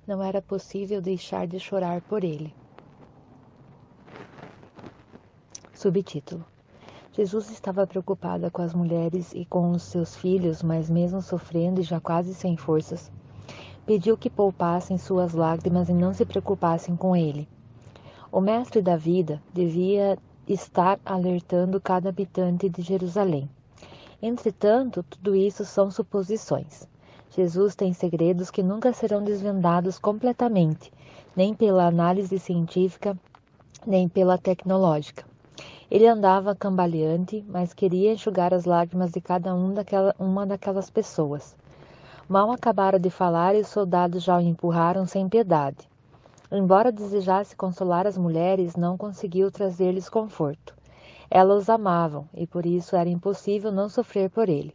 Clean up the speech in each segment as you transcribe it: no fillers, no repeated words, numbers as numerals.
não era possível deixar de chorar por ele. Subtítulo: Jesus estava preocupada com as mulheres e com os seus filhos, mas mesmo sofrendo e já quase sem forças, pediu que poupassem suas lágrimas e não se preocupassem com ele. O mestre da vida devia estar alertando cada habitante de Jerusalém. Entretanto, tudo isso são suposições. Jesus tem segredos que nunca serão desvendados completamente, nem pela análise científica, nem pela tecnológica. Ele andava cambaleante, mas queria enxugar as lágrimas de cada uma daquelas pessoas. Mal acabara de falar e os soldados já o empurraram sem piedade. Embora desejasse consolar as mulheres, não conseguiu trazer-lhes conforto. Elas os amavam, e por isso era impossível não sofrer por ele.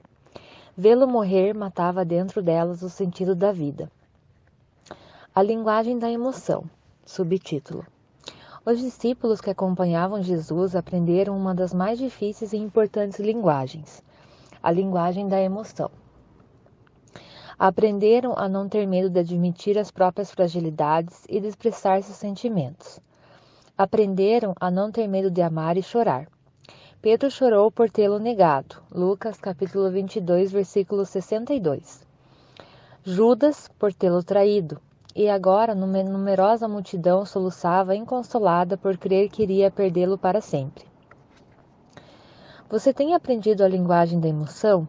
Vê-lo morrer matava dentro delas o sentido da vida. A linguagem da emoção. Subtítulo: Os discípulos que acompanhavam Jesus aprenderam uma das mais difíceis e importantes linguagens, a linguagem da emoção. Aprenderam a não ter medo de admitir as próprias fragilidades e de expressar seus sentimentos. Aprenderam a não ter medo de amar e chorar. Pedro chorou por tê-lo negado. Lucas, capítulo 22, versículo 62. Judas por tê-lo traído. E agora numerosa multidão soluçava inconsolada por crer que iria perdê-lo para sempre. Você tem aprendido a linguagem da emoção?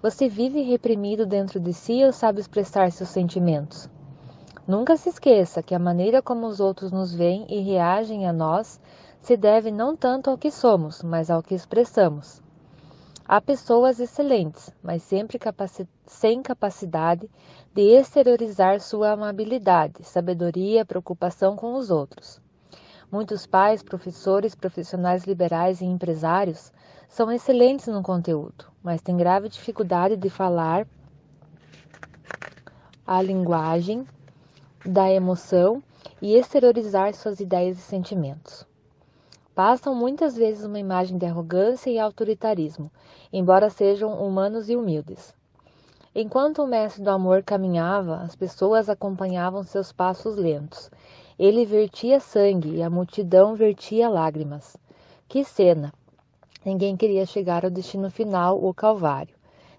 Você vive reprimido dentro de si ou sabe expressar seus sentimentos? Nunca se esqueça que a maneira como os outros nos veem e reagem a nós se deve não tanto ao que somos, mas ao que expressamos. Há pessoas excelentes, mas sempre sem capacidade de exteriorizar sua amabilidade, sabedoria, preocupação com os outros. Muitos pais, professores, profissionais liberais e empresários são excelentes no conteúdo, mas têm grave dificuldade de falar a linguagem da emoção e exteriorizar suas ideias e sentimentos. Passam muitas vezes uma imagem de arrogância e autoritarismo, embora sejam humanos e humildes. Enquanto o mestre do amor caminhava, as pessoas acompanhavam seus passos lentos. Ele vertia sangue e a multidão vertia lágrimas. Que cena! Ninguém queria chegar ao destino final, o Calvário.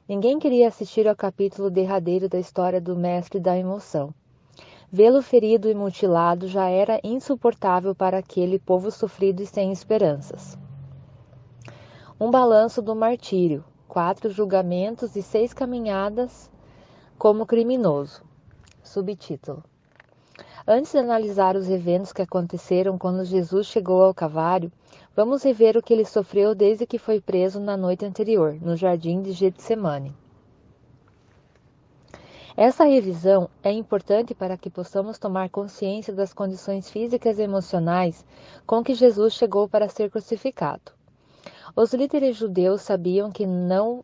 Ninguém queria assistir ao capítulo derradeiro da história do mestre da emoção. Vê-lo ferido e mutilado já era insuportável para aquele povo sofrido e sem esperanças. Um balanço do martírio, 4 julgamentos e 6 caminhadas como criminoso. Subtítulo: Antes de analisar os eventos que aconteceram quando Jesus chegou ao Calvário, vamos rever o que ele sofreu desde que foi preso na noite anterior, no jardim de Getsemane. Essa revisão é importante para que possamos tomar consciência das condições físicas e emocionais com que Jesus chegou para ser crucificado. Os líderes judeus sabiam que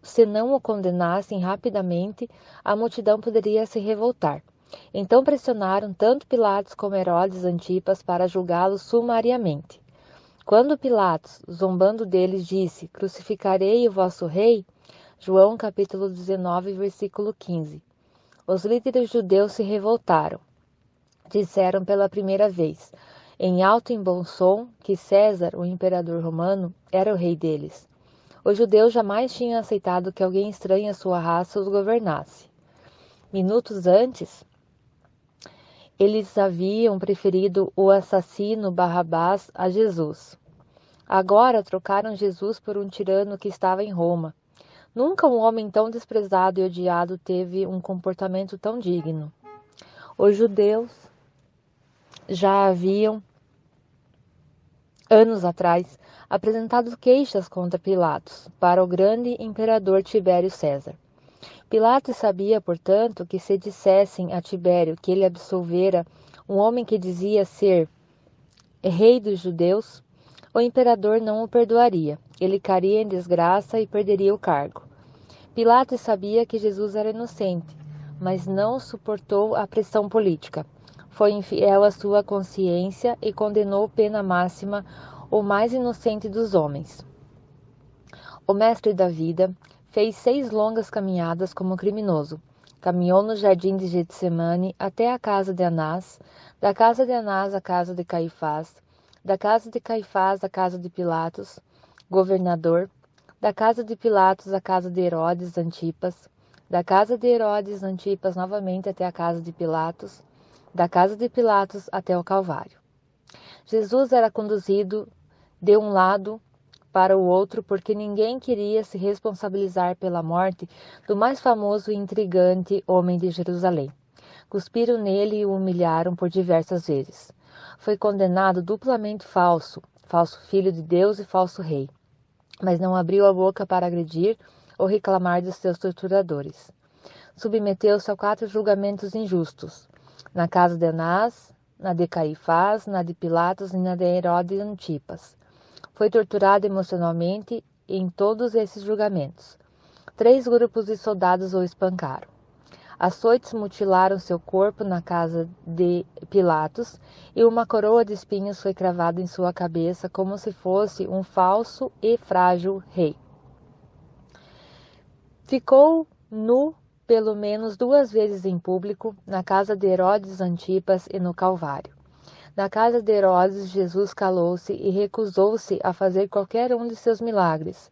se não o condenassem rapidamente, a multidão poderia se revoltar. Então pressionaram tanto Pilatos como Herodes Antipas para julgá-lo sumariamente. Quando Pilatos, zombando deles, disse: "Crucificarei o vosso rei", João capítulo 19, versículo 15. Os líderes judeus se revoltaram. Disseram pela primeira vez, em alto e bom som, que César, o imperador romano, era o rei deles. Os judeus jamais tinham aceitado que alguém estranho à sua raça os governasse. Minutos antes, eles haviam preferido o assassino Barrabás a Jesus. Agora trocaram Jesus por um tirano que estava em Roma. Nunca um homem tão desprezado e odiado teve um comportamento tão digno. Os judeus já haviam, anos atrás, apresentado queixas contra Pilatos para o grande imperador Tibério César. Pilatos sabia, portanto, que se dissessem a Tibério que ele absolvera um homem que dizia ser rei dos judeus, o imperador não o perdoaria. Ele cairia em desgraça e perderia o cargo. Pilatos sabia que Jesus era inocente, mas não suportou a pressão política. Foi infiel à sua consciência e condenou pena máxima o mais inocente dos homens. O mestre da vida fez 6 longas caminhadas como criminoso. Caminhou no jardim de Getsemane até a casa de Anás, da casa de Anás à casa de Caifás, da casa de Caifás à casa de Pilatos, governador, da casa de Pilatos à casa de Herodes Antipas, da casa de Herodes Antipas novamente até a casa de Pilatos, da casa de Pilatos até o Calvário. Jesus era conduzido de um lado para o outro porque ninguém queria se responsabilizar pela morte do mais famoso e intrigante homem de Jerusalém. Cuspiram nele e o humilharam por diversas vezes. Foi condenado duplamente falso, falso filho de Deus e falso rei, mas não abriu a boca para agredir ou reclamar dos seus torturadores. Submeteu-se a 4 julgamentos injustos, na casa de Anás, na de Caifás, na de Pilatos e na de Herodes Antipas. Foi torturado emocionalmente em todos esses julgamentos. 3 grupos de soldados o espancaram. Açoites mutilaram seu corpo na casa de Pilatos e uma coroa de espinhos foi cravada em sua cabeça como se fosse um falso e frágil rei. Ficou nu pelo menos 2 vezes em público, na casa de Herodes Antipas e no Calvário. Na casa de Herodes, Jesus calou-se e recusou-se a fazer qualquer um de seus milagres,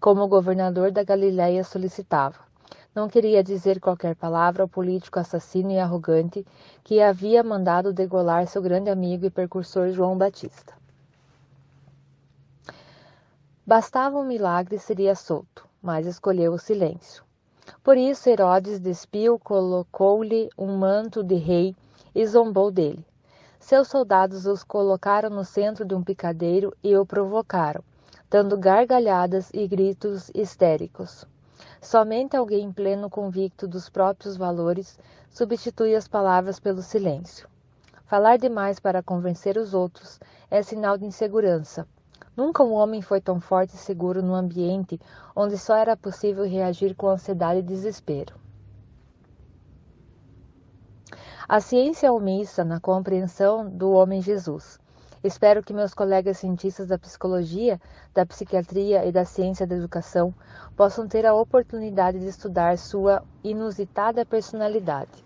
como o governador da Galiléia solicitava. Não queria dizer qualquer palavra ao político assassino e arrogante que havia mandado degolar seu grande amigo e precursor João Batista. Bastava um milagre e seria solto, mas escolheu o silêncio. Por isso Herodes despiu, colocou-lhe um manto de rei e zombou dele. Seus soldados os colocaram no centro de um picadeiro e o provocaram, dando gargalhadas e gritos histéricos. Somente alguém pleno convicto dos próprios valores substitui as palavras pelo silêncio. Falar demais para convencer os outros é sinal de insegurança. Nunca um homem foi tão forte e seguro num ambiente onde só era possível reagir com ansiedade e desespero. A ciência é omissa na compreensão do homem Jesus. Espero que meus colegas cientistas da psicologia, da psiquiatria e da ciência da educação possam ter a oportunidade de estudar sua inusitada personalidade.